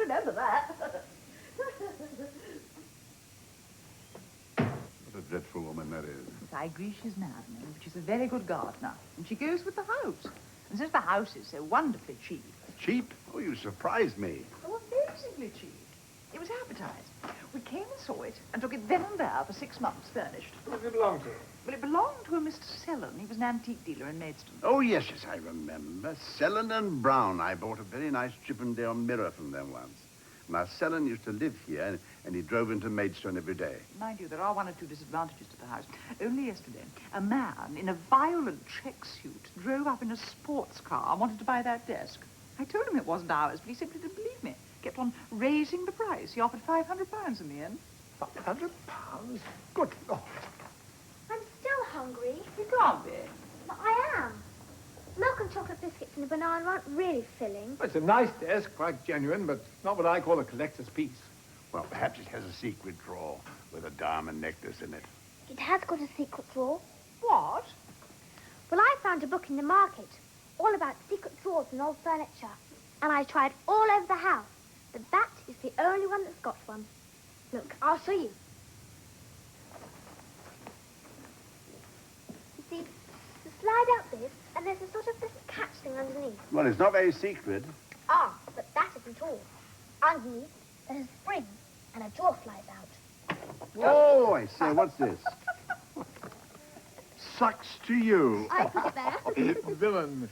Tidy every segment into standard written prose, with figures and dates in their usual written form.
remember that. What a dreadful woman that is. Yes, I agree she's mad, Mary, but she's a very good gardener. And she goes with the house. And since the house is so wonderfully cheap... Cheap? Oh, you surprised me. Oh, amazingly cheap. It was advertised. We came and saw it and took it then and there for 6 months furnished. Who does it belong to? Well, it belonged to a Mr. Sellon. He was an antique dealer in Maidstone. Oh, yes, I remember. Sellon and Brown. I bought a very nice Chippendale mirror from them once. Now, Sellon used to live here, and he drove into Maidstone every day. Mind you, there are 1 or 2 disadvantages to the house. Only yesterday, a man in a violent check suit drove up in a sports car and wanted to buy that desk. I told him it wasn't ours, but he simply didn't believe me. Kept on raising the price. He offered £500 in the end. £500? Good Lord. I'm still hungry. You can't be. But I am. Milk and chocolate biscuits and a banana aren't really filling. It's a nice desk, quite genuine, but not what I call a collector's piece. Well, perhaps it has a secret drawer with a diamond necklace in it. It has got a secret drawer. What? Well, I found a book in the market all about secret drawers and old furniture. And I tried all over the house, but that is the only one that's got one. Look, I'll show you. You see, you slide out this, and there's a sort of little catch thing underneath. Well, it's not very secret. Ah, but that isn't all. Underneath, there's a spring, and a drawer flies out. Oh, I say, what's this? Sucks to you. I put it there. Villain.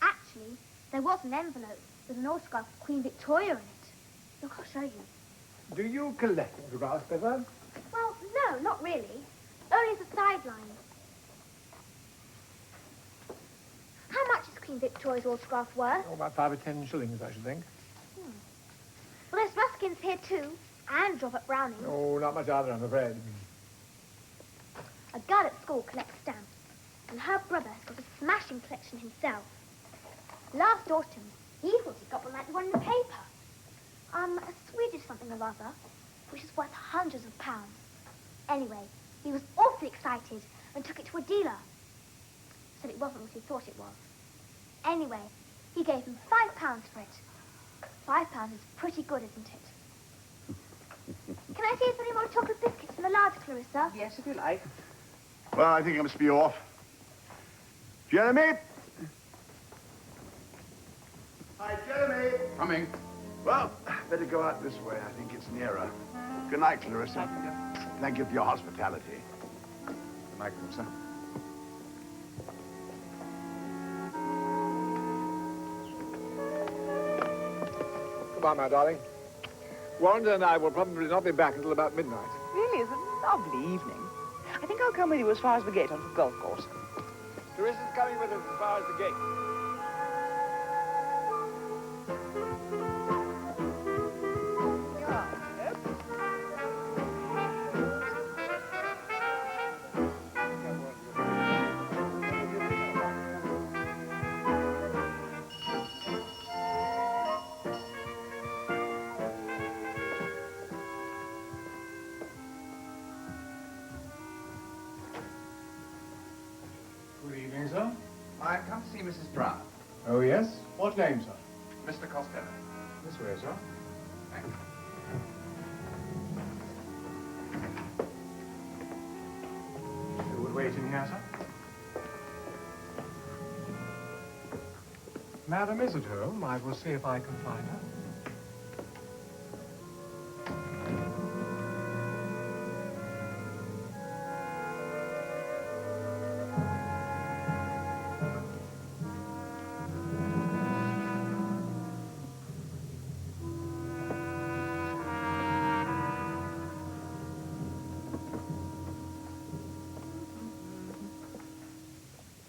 Actually, there was an envelope with an autograph of Queen Victoria in it. Look, I'll show you. Do you collect autographs, Pepper? Well, no, not really. Only as a sideline. How much is Queen Victoria's autograph worth? Oh, about 5 or 10 shillings, I should think. Well, there's Ruskin's here too, and Robert Browning. Oh, not much either, I'm afraid. A girl at school collects stamps, and her brother has got a smashing collection himself. Last autumn, he thought he got one like the one in the paper. A Swedish something or other, which is worth hundreds of pounds. Anyway, he was awfully excited and took it to a dealer. Said it wasn't what he thought it was. Anyway, he gave him £5 for it. £5 is pretty good, isn't it? Can I see if there are any more chocolate biscuits in the large, Clarissa? Yes, if you like. Well, I think I must be off. Jeremy? Hi, Jeremy. Coming. Well, better go out this way. I think it's nearer. Good night, Clarissa. Thank you for your hospitality. Good night, Clarissa. Goodbye, my darling. Warrender and I will probably not be back until about midnight. Really, it's a lovely evening. I think I'll come with you as far as the gate onto the golf course. Clarissa's coming with us as far as the gate. Good evening, sir. I've come to see Mrs. Brown. Oh, yes? What name, sir? Mr. Costello. This way, sir. Thank you. You would wait in here, sir? Madam is at home. I will see if I can find her.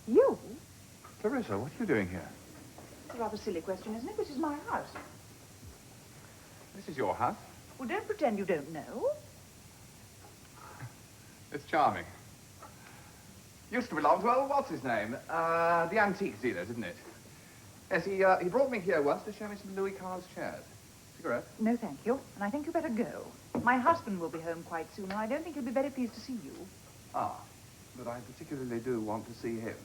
You? Clarissa, what are you doing here? It's a rather silly question, isn't it? This is my house. This is your house? Well, don't pretend you don't know. It's charming. Used to belong to, well, what's his name? The antique dealer, didn't it? Yes, he brought me here once to show me some Louis Carl's chairs. Cigarette? No, thank you. And I think you better go. My husband will be home quite soon, and I don't think he'll be very pleased to see you. Ah, but I particularly do want to see him.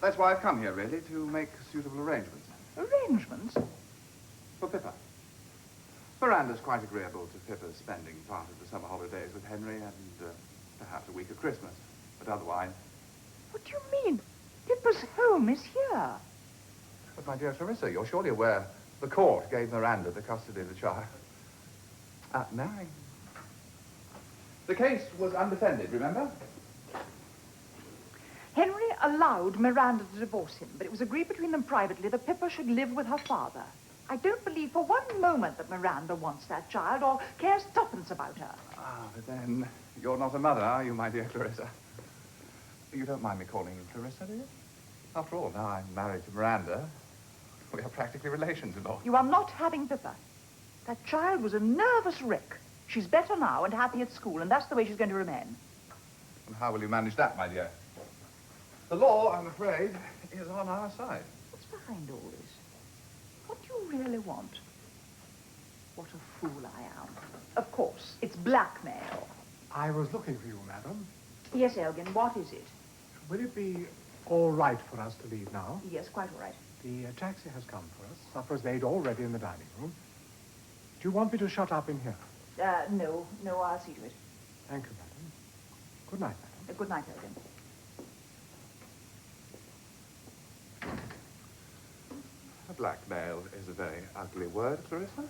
That's why I've come here, really, to make suitable arrangements. Arrangements? For Pippa. Miranda's quite agreeable to Pippa's spending part of the summer holidays with Henry and perhaps a week of Christmas. But otherwise... What do you mean? Pippa's home is here. But, my dear Clarissa, you're surely aware the court gave Miranda the custody of the child. Mary. The case was undefended, remember? Henry allowed Miranda to divorce him, but it was agreed between them privately that Pippa should live with her father. I don't believe for one moment that Miranda wants that child or cares tuppence about her. Ah, but then you're not a mother, are you, my dear Clarissa? You don't mind me calling you Clarissa, do you? After all, now I'm married to Miranda. We are practically relations-in-law. You are not having Pippa. That child was a nervous wreck. She's better now and happy at school, and that's the way she's going to remain. And how will you manage that, my dear? The law, I'm afraid, is on our side. What's behind all this? What do you really want? What a fool I am. Of course, it's blackmail. I was looking for you, madam. Yes, Elgin, what is it? Will it be all right for us to leave now? Yes, quite all right. The taxi has come for us. Supper's laid already in the dining room. Do you want me to shut up in here? No, I'll see to it. Thank you, madam. Good night, madam. Good night, Elgin. Blackmail is a very ugly word, Clarissa.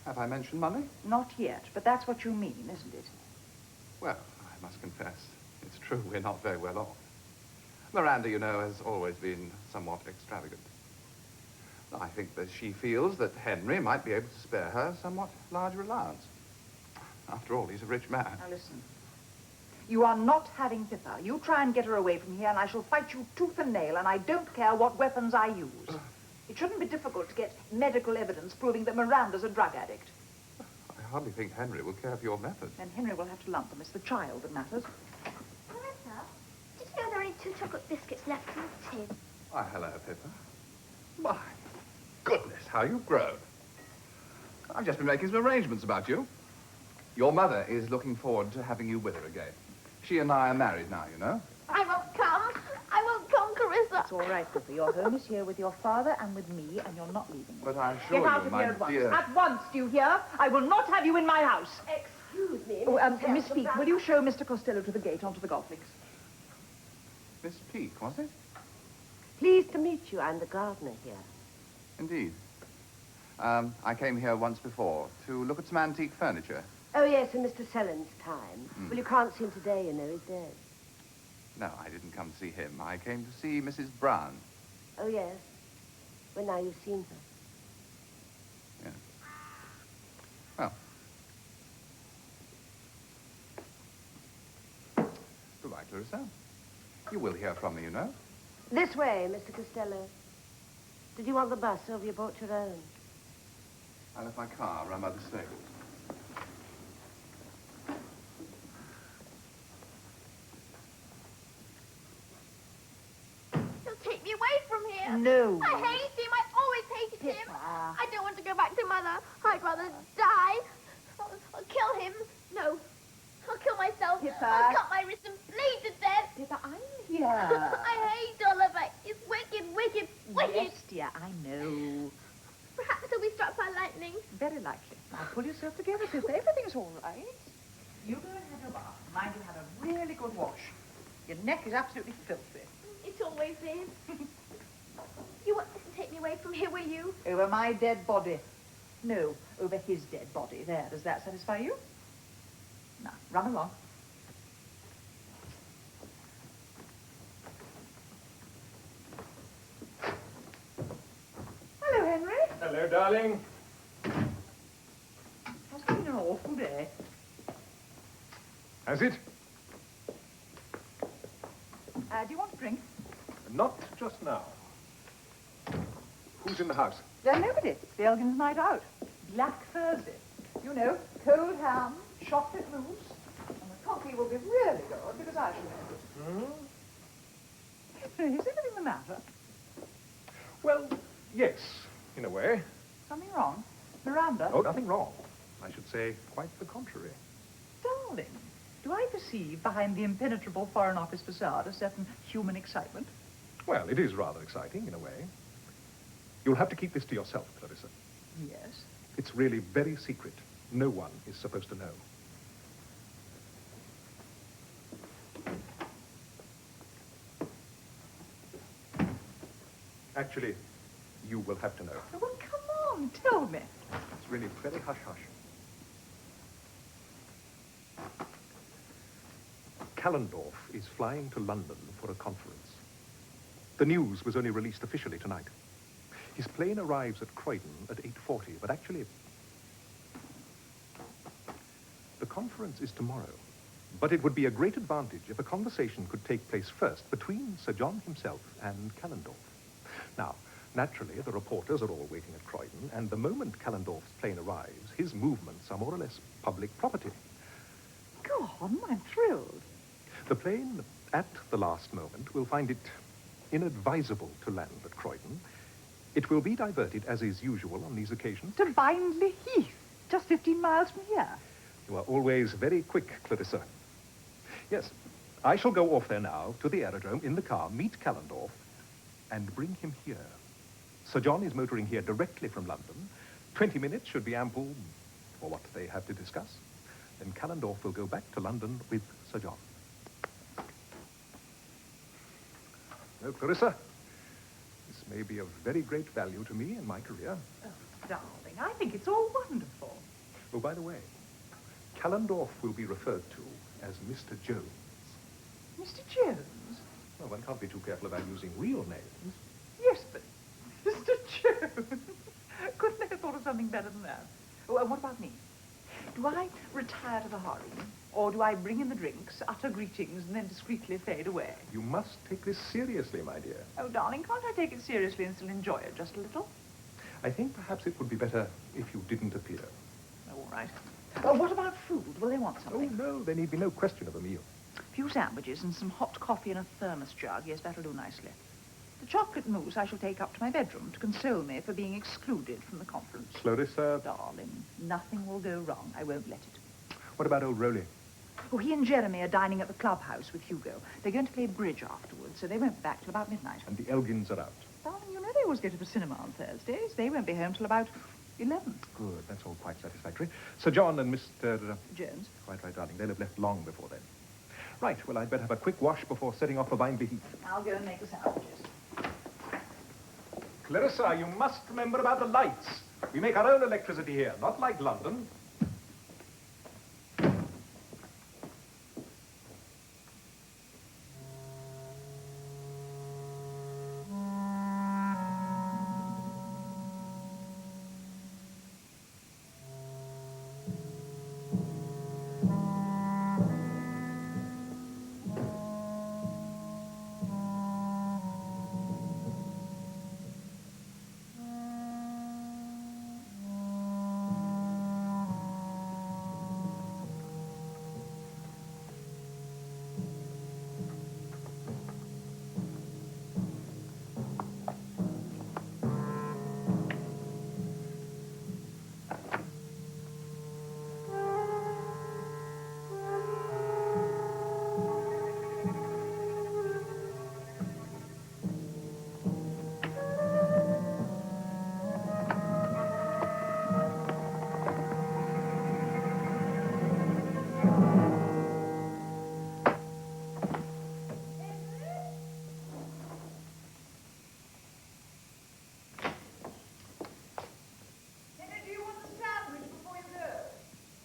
Have I mentioned money? Not yet, but that's what you mean, isn't it? Well, I must confess, it's true we're not very well off. Miranda, you know, has always been somewhat extravagant. I think that she feels that Henry might be able to spare her somewhat larger allowance. After all, he's a rich man. Now listen. You are not having Pippa. You try and get her away from here, and I shall fight you tooth and nail, and I don't care what weapons I use. It shouldn't be difficult to get medical evidence proving that Miranda's a drug addict. I hardly think Henry will care for your methods. And Henry will have to lump them. It's the child that matters. Clarissa, did you know there are only 2 chocolate biscuits left in the tin? Why, hello, Pippa. My goodness, how you've grown. I've just been making some arrangements about you. Your mother is looking forward to having you with her again. She and I are married now, you know. I won't come. I won't come, Clarissa. It's all right, Pippa. Your home is here with your father and with me, and you're not leaving. But I assure Get out you, of my here at once. dear... At once, do you hear? I will not have you in my house. Excuse me, Miss Peake, will you show Mr. Costello to the gate onto the golf links? Miss Peake, was it? Pleased to meet you. I'm the gardener here. Indeed. I came here once before to look at some antique furniture. Oh, yes, in Mr. Sellen's time. Well, you can't see him today, you know. He's dead. No, I didn't come to see him. I came to see Mrs. Brown. Oh, yes. Well, now you've seen her. Yes. Well. Goodbye, Clarissa. You will hear from me, you know. This way, Mr. Costello. Did you want the bus, or have you brought your own? I left my car around by the stables. He'll take me away from here. No. I hate him. I always hated him. Pippa. I don't want to go back to Mother. I'd rather die. I'll kill him. No. I'll kill myself. Pippa. I'll cut my wrist and bleed to death. Pippa, I'm here. I hate Oliver. He's wicked, wicked, wicked. Yes, dear, I know. Perhaps he'll be struck by lightning. Very likely. Now, pull yourself together, Pippa. Everything's all right. You go and have your bath. Mind you have a really good wash. Your neck is absolutely filthy. It always is. You won't take me away from here, will you? Over my dead body. No, over his dead body. There, does that satisfy you? Now, run along. Hello, Henry. Hello, darling. Has been an awful day. Has it? Do you want a drink? Not just now. Who's in the house? Nobody. It's the Elgin's night out. Black Thursday. You know, cold ham, chocolate mousse, and the coffee will be really good because I shall make it. Is anything the matter? Well, yes, in a way. Something wrong? Miranda? Oh, nothing wrong. I should say quite the contrary. Darling, do I perceive behind the impenetrable Foreign Office facade a certain human excitement? Well, it is rather exciting, in a way. You'll have to keep this to yourself, Clarissa. Yes. It's really very secret. No one is supposed to know. Actually, you will have to know. Oh, well, come on, tell me. It's really very hush-hush. Callendorf is flying to London for a conference. The news was only released officially tonight. His plane arrives at Croydon at 8:40, but actually, the conference is tomorrow. But it would be a great advantage if a conversation could take place first between Sir John himself and Callendorf. Now, naturally, the reporters are all waiting at Croydon, and the moment Callendorf's plane arrives, his movements are more or less public property. Go on, I'm thrilled. The plane, at the last moment, will find it inadvisable to land at Croydon. It will be diverted, as is usual on these occasions. To Bindley Heath, just 15 miles from here. You are always very quick, Clarissa. Yes, I shall go off there now to the aerodrome in the car, meet Callendorf, and bring him here. Sir John is motoring here directly from London. 20 minutes should be ample for what they have to discuss. Then Callendorf will go back to London with Sir John. No, Clarissa, this may be of very great value to me in my career. Oh, darling, I think it's all wonderful. Oh, by the way, Callendorf will be referred to as Mr. Jones. Mr. Jones? Well, one can't be too careful about using real names. Yes, but Mr. Jones. Couldn't I have thought of something better than that? Oh, and what about me? Do I retire to the harem, or do I bring in the drinks, utter greetings, and then discreetly fade away? You must take this seriously, my dear. Oh, darling, can't I take it seriously and still enjoy it just a little? I think perhaps it would be better if you didn't appear. Oh, all right. Oh, what about food? Will they want Oh, something? no, there need be no question of a meal. A few sandwiches and some hot coffee in a thermos jug. Yes, that'll do nicely. The chocolate mousse I shall take up to my bedroom to console me for being excluded from the conference. Clarissa. Darling, nothing will go wrong. I won't let it. What about old Rowley? Oh, he and Jeremy are dining at the clubhouse with Hugo. They're going to play bridge afterwards, so they won't be back till about midnight. And the Elgins are out. Darling, you know they always go to the cinema on Thursdays. They won't be home till about 11. Good, that's all quite satisfactory. Sir John and Mr. Jones? Quite right, darling. They'll have left long before then. Right, well, I'd better have a quick wash before setting off for Bindley Heath. I'll go and make the sandwiches. Clarissa, you must remember about the lights. We make our own electricity here, not like London.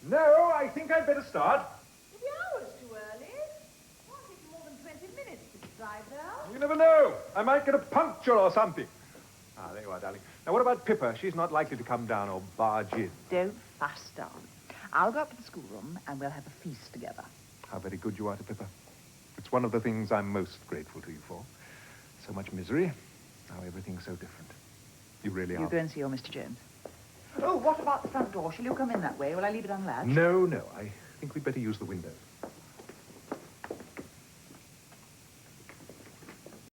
No, I think I'd better start. The hour's too early. It won't take more than 20 minutes to drive there. You never know. I might get a puncture or something. Ah, there you are, darling. Now, what about Pippa? She's not likely to come down or barge in. Don't fuss, darling. I'll go up to the schoolroom and we'll have a feast together. How very good you are to Pippa. It's one of the things I'm most grateful to you for. So much misery. Now everything's so different. You really are. You go and see your Mr. Jones. Oh, what about the front door? Shall you come in that way? Will I leave it unlatched? No, no. I think we'd better use the window.